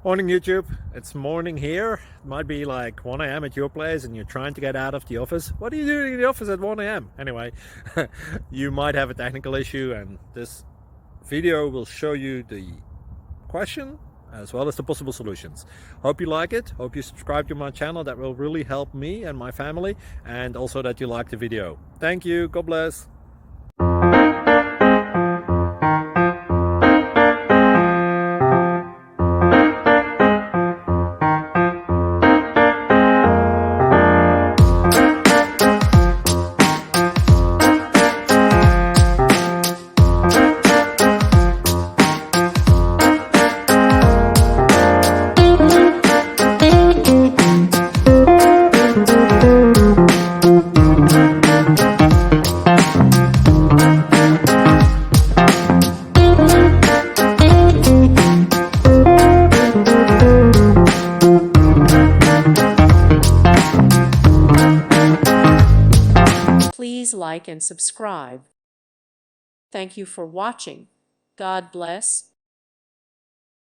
Morning YouTube, it's morning here. It might be like 1 a.m. at your place and you're trying to get out of the office. What are you doing in the office at 1 a.m.? Anyway, you might have a technical issue and this video will show you the question as well as the possible solutions. Hope you like it, hope you subscribe to my channel. That will really help me and my family, and also that you like the video. Thank you, God bless. Please like and subscribe. Thank you for watching. God bless.